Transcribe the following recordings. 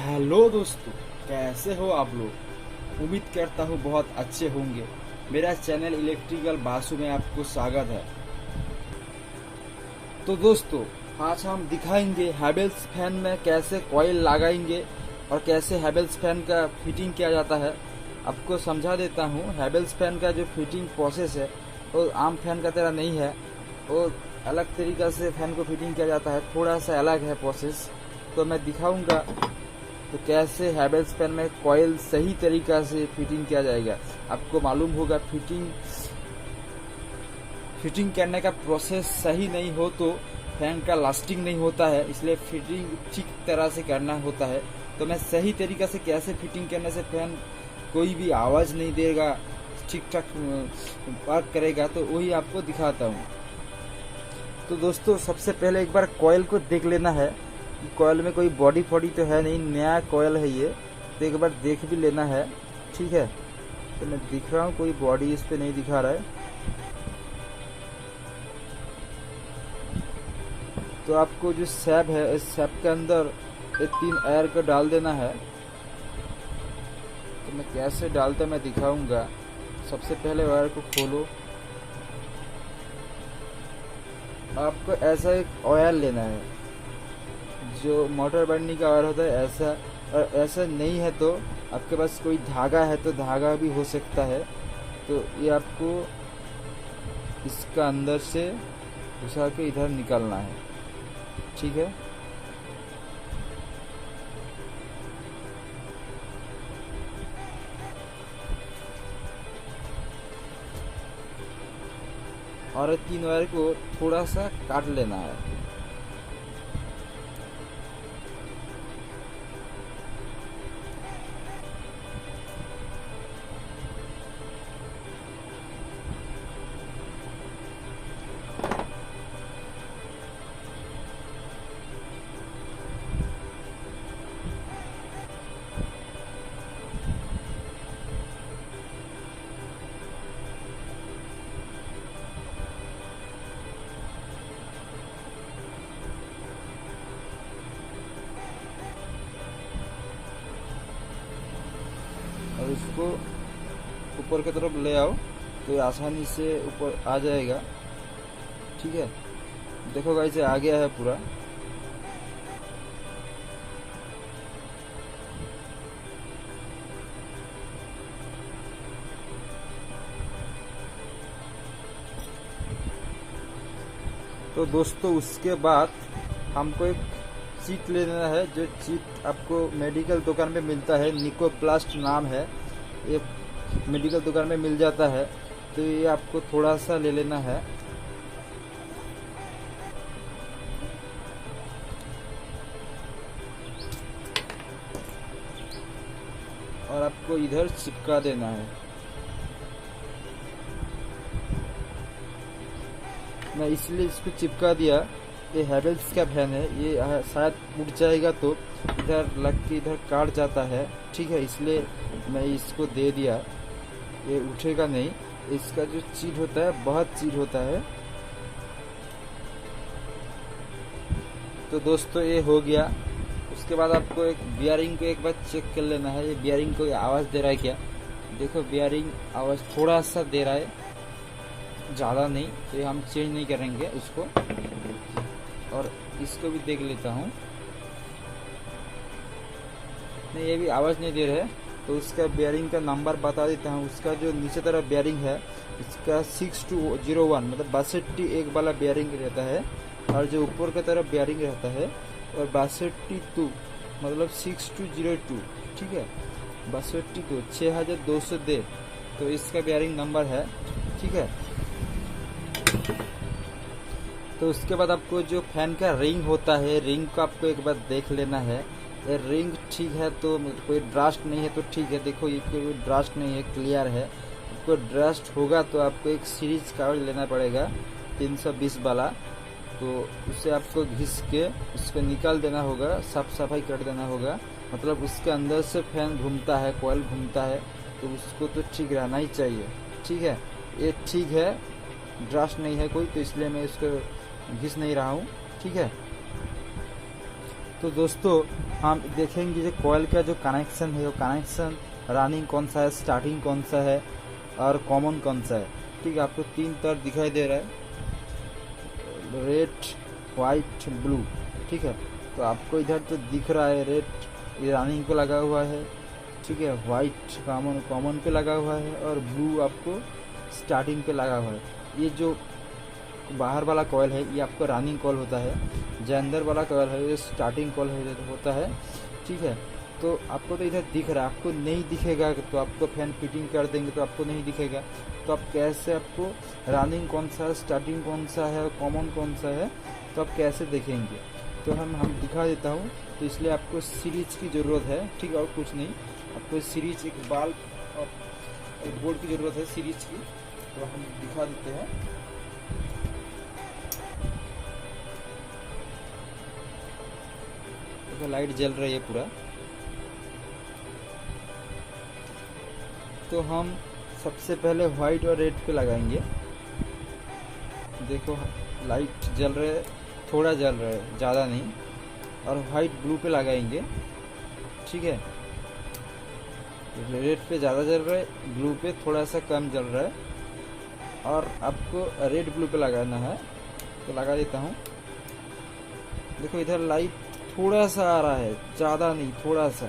Hello दोस्तों, कैसे हो आप लोग। उम्मीद करता हूँ बहुत अच्छे होंगे। मेरा चैनल इलेक्ट्रिकल बासु में आपको स्वागत है। तो दोस्तों, आज हम दिखाएंगे हैवेल्स फैन में कैसे कॉइल लगाएंगे और कैसे हैवेल्स फैन का फिटिंग किया जाता है। आपको समझा देता हूँ। हैवेल्स फैन का जो फिटिंग प्रोसेस है वो आम फैन का तरह नहीं है। वो अलग तरीका से फैन को फिटिंग किया जाता है, थोड़ा सा अलग है प्रोसेस। तो मैं दिखाऊंगा तो कैसे हैवेल्स फैन में कॉइल सही तरीका से फिटिंग किया जाएगा। आपको मालूम होगा फिटिंग करने का प्रोसेस सही नहीं हो तो फैन का लास्टिंग नहीं होता है, इसलिए फिटिंग ठीक तरह से करना होता है। तो मैं सही तरीका से कैसे फिटिंग करने से फैन कोई भी आवाज़ नहीं देगा, ठीक ठाक वर्क करेगा, तो वही आपको दिखाता हूँ। तो दोस्तों, सबसे पहले एक बार कॉइल को देख लेना है कि कॉइल में कोई बॉडी फॉडी तो है नहीं, नया कॉइल है ये, तो एक बार देख भी लेना है। ठीक है, तो मैं दिख रहा हूँ, कोई बॉडी इस पे नहीं दिखा रहा है। तो आपको जो सैप है, इस सैप के अंदर ये 3 एयर को डाल देना है। तो मैं कैसे डालता मैं दिखाऊंगा। सबसे पहले वायर को खोलो। आपको ऐसा एक ऑयल लेना है, जो मोटर बनने का ऑयल होता है ऐसा। और ऐसा नहीं है तो आपके पास कोई धागा है तो धागा भी हो सकता है। तो ये आपको इसका अंदर से घुसा के इधर निकालना है। ठीक है, और 3 वायर को थोड़ा सा काट लेना है। और इसको ऊपर की तरफ ले आओ तो ये आसानी से ऊपर आ जाएगा। ठीक है, देखो गाइस, आ गया है पूरा। तो दोस्तों, उसके बाद हमको एक चीट लेना है। जो चीट आपको मेडिकल दुकान में मिलता है, निकोप्लास्ट नाम है, ये मेडिकल दुकान में मिल जाता है। तो ये आपको थोड़ा सा ले लेना है। और आपको इधर चिपका देना है। मैं इसलिए इसको चिपका दिया, ये हैवेल्स का फैन है, ये शायद उठ जाएगा तो इधर लग के इधर काट जाता है। ठीक है, इसलिए मैं इसको दे दिया, ये उठेगा नहीं। इसका जो चीट होता है बहुत चीट होता है। तो दोस्तों, ये हो गया। उसके बाद आपको एक बियरिंग को एक बार चेक कर लेना है। ये बियरिंग को आवाज़ दे रहा है क्या? देखो, बियरिंग आवाज़ थोड़ा सा दे रहा है, ज़्यादा नहीं। तो ये हम चेंज नहीं करेंगे उसको। और इसको भी देख लेता हूँ। नहीं, ये भी आवाज़ नहीं दे रहा है। तो उसका बियरिंग का नंबर बता देता हूँ। उसका जो नीचे तरफ बियरिंग है, इसका 6201 मतलब 62 एक वाला बियरिंग रहता है। और जो ऊपर की तरफ बियरिंग रहता है और 62 मतलब 6202। ठीक है, 62 6200 दे, तो इसका बियरिंग नंबर है। ठीक है, तो उसके बाद आपको जो फैन का रिंग होता है, रिंग को आपको एक बार देख लेना है। ये रिंग ठीक है तो कोई ड्रास्ट नहीं है तो ठीक है। देखो, ये कोई ड्रास्ट नहीं है, क्लियर है। आपको ड्रास्ट होगा तो आपको एक सीरीज कार्ड लेना पड़ेगा 320 वाला। तो उसे आपको घिस के उसको निकाल देना होगा, साफ सफाई कर देना होगा। मतलब उसके अंदर से फैन घूमता है, कॉइल घूमता है, तो उसको तो ठीक रहना ही चाहिए। ठीक है, ये ठीक है, ड्रास्ट नहीं है कोई, तो इसलिए मैं इसको घिस नहीं रहा हूँ। ठीक है, तो दोस्तों, हम देखेंगे जो कॉइल का जो कनेक्शन है, वो कनेक्शन रनिंग कौन सा है, स्टार्टिंग कौन सा है और कॉमन कौन सा है। ठीक है, आपको 3 तार दिखाई दे रहा है, रेड वाइट ब्लू। ठीक है, तो आपको इधर तो दिख रहा है रेड रनिंग पे लगा हुआ है, ठीक है, वाइट कॉमन पे लगा हुआ है और ब्लू आपको स्टार्टिंग पे लगा हुआ है। ये जो बाहर वाला कॉइल है ये आपको रनिंग कॉइल होता है, जो अंदर वाला कॉइल है ये स्टार्टिंग कॉइल होता है। ठीक है, तो आपको तो इधर दिख रहा है, आपको नहीं दिखेगा तो आपको फैन फिटिंग कर देंगे तो आपको नहीं दिखेगा। तो आप कैसे, आपको रनिंग कौन सा है, स्टार्टिंग कौन सा है, कॉमन कौन सा है, तो आप कैसे देखेंगे। तो हम दिखा देता हूँ। तो इसलिए आपको सीरीज की ज़रूरत है, ठीक है, और कुछ नहीं। आपको सीरीज एक बल्ब और एक बोर्ड की ज़रूरत है सीरीज की, तो हम दिखा देते हैं। तो लाइट जल रही है पूरा। तो हम सबसे पहले वाइट और रेड पे लगाएंगे। देखो लाइट जल रहा है, थोड़ा जल रहा है, ज़्यादा नहीं। और वाइट ब्लू पे लगाएंगे। ठीक है, रेड पे ज़्यादा जल रहा है, ब्लू पे थोड़ा सा कम जल रहा है। और आपको रेड ब्लू पे लगाना है, तो लगा देता हूँ। देखो इधर लाइट थोड़ा सा आ रहा है, ज़्यादा नहीं, थोड़ा सा।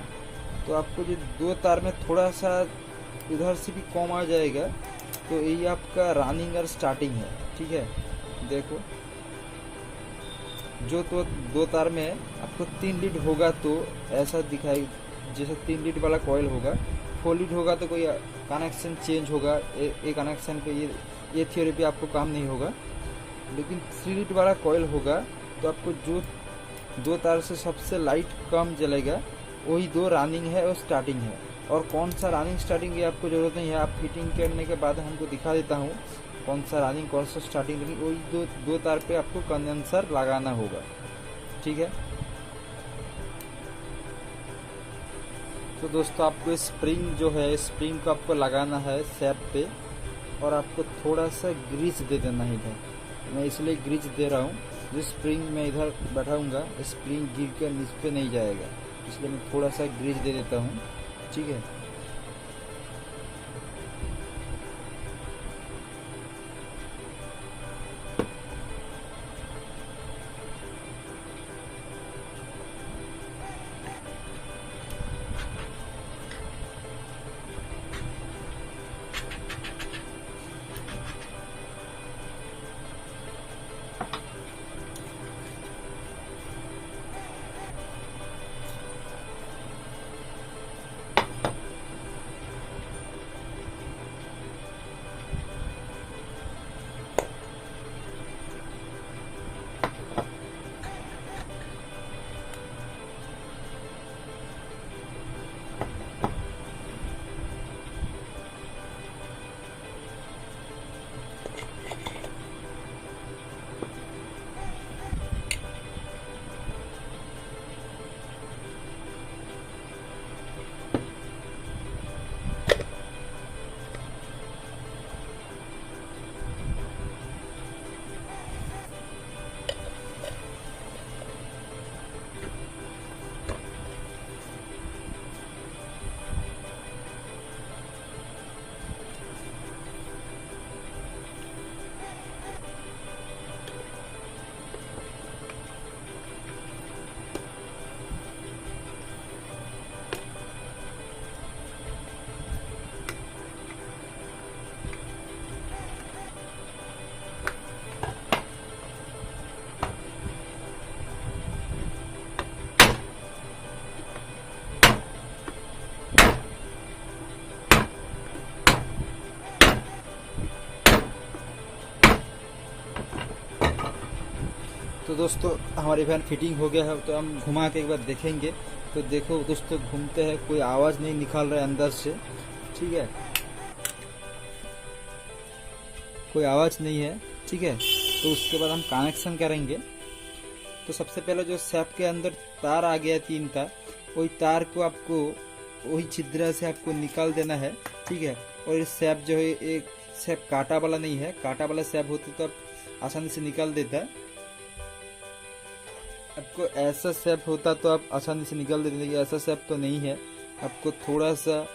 तो आपको जो 2 तार में थोड़ा सा इधर से भी कम आ जाएगा, तो ये आपका रनिंग और स्टार्टिंग है। ठीक है, देखो जो तो 2 तार में आपको 3 लीड होगा तो ऐसा दिखाई, जैसे 3 लीड वाला कॉइल होगा। 4 लीड होगा तो कोई कनेक्शन चेंज होगा, एक कनेक्शन पे ये थ्योरी पे आपको काम नहीं होगा। लेकिन 3 लीड वाला कॉइल होगा तो आपको जो 2 तार से सबसे लाइट कम जलेगा वही 2 रनिंग है और स्टार्टिंग है। और कौन सा रनिंग स्टार्टिंग ये आपको ज़रूरत नहीं है, आप फिटिंग करने के बाद हमको दिखा देता हूँ कौन सा रनिंग कौन सा स्टार्टिंग, लेकिन वही दो तार पे आपको कंडेंसर लगाना होगा। ठीक है, तो दोस्तों आपको स्प्रिंग जो है, स्प्रिंग को आपको लगाना है सैप पे, और आपको थोड़ा सा ग्रीस दे देना है इधर। मैं इसलिए ग्रीस दे रहा हूँ, जो स्प्रिंग में इधर बैठाऊंगा स्प्रिंग गिर कर नीचे पे नहीं जाएगा, इसलिए मैं थोड़ा सा ग्रीस दे देता हूँ। ठीक है, तो दोस्तों हमारी फैन फिटिंग हो गया है, तो हम घुमा के एक बार देखेंगे। तो देखो दोस्तों घूमते हैं, कोई आवाज़ नहीं निकाल रहा है अंदर से। ठीक है, कोई आवाज़ नहीं है। ठीक है, तो उसके बाद हम कनेक्शन करेंगे। तो सबसे पहले जो सैप के अंदर तार आ गया 3 तार, वही तार को आपको वही छिद्र से आपको निकाल देना है। ठीक है, और ये सैप जो है एक सैप कांटा वाला नहीं है, कांटा वाला सैप होता तो आप आसानी से निकाल देता है। आपको ऐसा शेप होता तो आप आसानी से निकाल देते, लेकिन ऐसा शेप तो नहीं है, आपको थोड़ा सा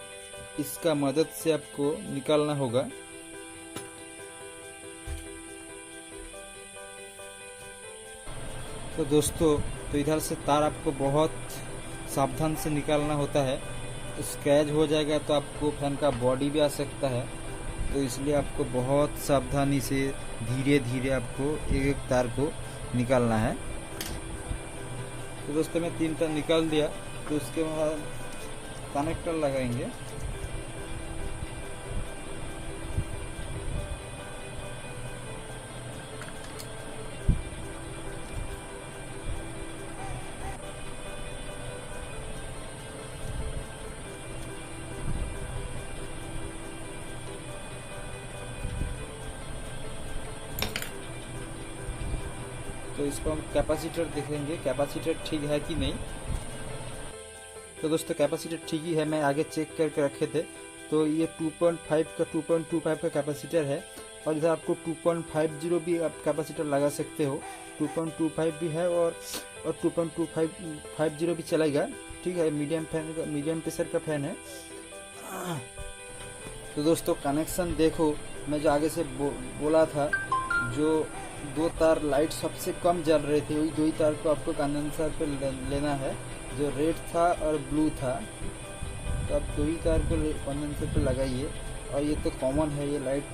इसका मदद से आपको निकालना होगा। तो दोस्तों, तो इधर से तार आपको बहुत सावधान से निकालना होता है, स्क्रैच हो जाएगा तो आपको फैन का बॉडी भी आ सकता है, तो इसलिए आपको बहुत सावधानी से धीरे धीरे आपको एक एक तार को निकालना है। तो दोस्तों, मैं 3 तार निकाल दिया, तो उसके बाद कनेक्टर लगाएंगे। तो इसको हम कैपेसिटर देखेंगे, कैपेसिटर ठीक है कि नहीं। तो दोस्तों, कैपेसिटर ठीक ही है, मैं आगे चेक करके रखे थे। तो ये 2.5 का 2.25 का कैपेसिटर है, और इधर आपको 2.50 भी आप कैपेसिटर लगा सकते हो। 2.25 भी है और 2.250 भी चलेगा, ठीक है। मीडियम प्रेशर का फैन है। तो दोस्तों, कनेक्शन देखो, मैं जो आगे से बोला था, जो 2 तार लाइट सबसे कम जल रहे थे, वही 2 ही तार को आपको कंडेंसर पे लेना है, जो रेड था और ब्लू था। तो आप 2 ही तार को कंडेंसर पे लगाइए, और ये तो कॉमन है, ये लाइट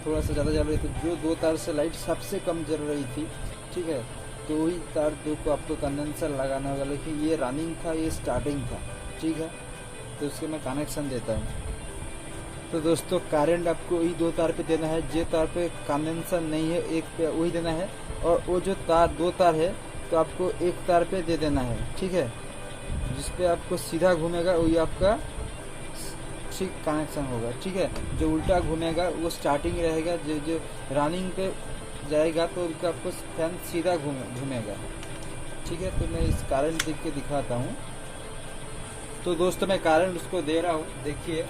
थोड़ा सा ज़्यादा जल रही थी, जो 2 तार से लाइट सबसे कम जल रही थी, ठीक है। तो वही तार 2 को आपको कंडेंसर लगाना होगा, लेकिन ये रनिंग था, ये स्टार्टिंग था, ठीक है। तो उसके मैं कनेक्शन देता हूँ। तो दोस्तों, करंट आपको वही 2 तार पे देना है, जो तार पे कंडेंसर नहीं है एक पे वही देना है, और वो जो 2 तार है तो आपको 1 तार पे दे देना है, ठीक है। जिसपे आपको सीधा घूमेगा वही आपका ठीक कनेक्शन होगा, ठीक है। जो उल्टा घूमेगा वो स्टार्टिंग रहेगा, जो रनिंग पे जाएगा तो उसका आपको फैन सीधा घूमेगा, ठीक है। तो मैं इस करंट देख के दिखाता हूँ। तो दोस्तों, मैं करंट उसको दे रहा हूँ, देखिए,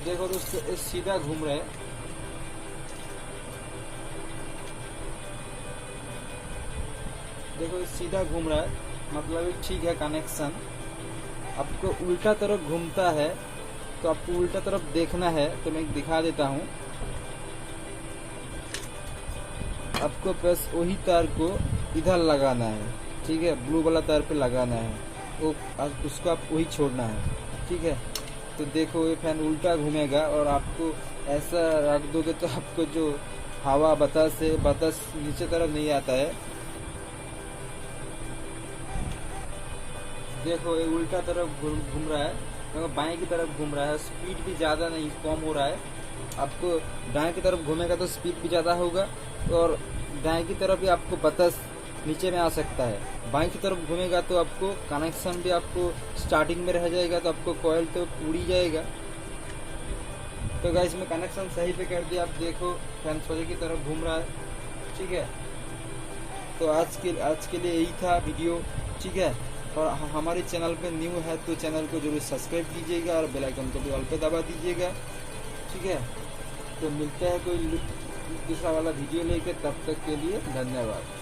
देखो दोस्तों, ये सीधा घूम रहा है, देखो ये सीधा घूम रहा है, मतलब ये ठीक है कनेक्शन। आपको उल्टा तरफ घूमता है तो आपको उल्टा तरफ देखना है, तो मैं दिखा देता हूँ। आपको बस वही तार को इधर लगाना है, ठीक है, ब्लू वाला तार पे लगाना है, वो उसको आप वही छोड़ना है, ठीक है। तो देखो, ये फैन उल्टा घूमेगा, और आपको ऐसा रख दोगे तो आपको जो हवा बतास नीचे तरफ नहीं आता है। देखो, ये उल्टा तरफ घूम रहा है, तो बाएं की तरफ घूम रहा है, स्पीड भी ज़्यादा नहीं, कम हो रहा है। आपको दाएं की तरफ घूमेगा तो स्पीड भी ज़्यादा होगा, और दाएं की तरफ भी आपको बतास नीचे में आ सकता है। बाएं की तरफ घूमेगा तो आपको कनेक्शन भी आपको स्टार्टिंग में रह जाएगा, तो आपको कॉइल तो उड़ी जाएगा। तो गाइस, मैं कनेक्शन सही पे कर दिया, आप देखो फैन सोजे की तरफ घूम रहा है, ठीक है। तो आज के लिए यही था वीडियो, ठीक है। और हमारे चैनल पे न्यू है तो चैनल को जरूर सब्सक्राइब कीजिएगा, और बेल आइकन को भी ऑल पे दबा दीजिएगा, ठीक है। तो मिलते हैं कोई दूसरा वाला वीडियो लेकर, तब तक के लिए धन्यवाद।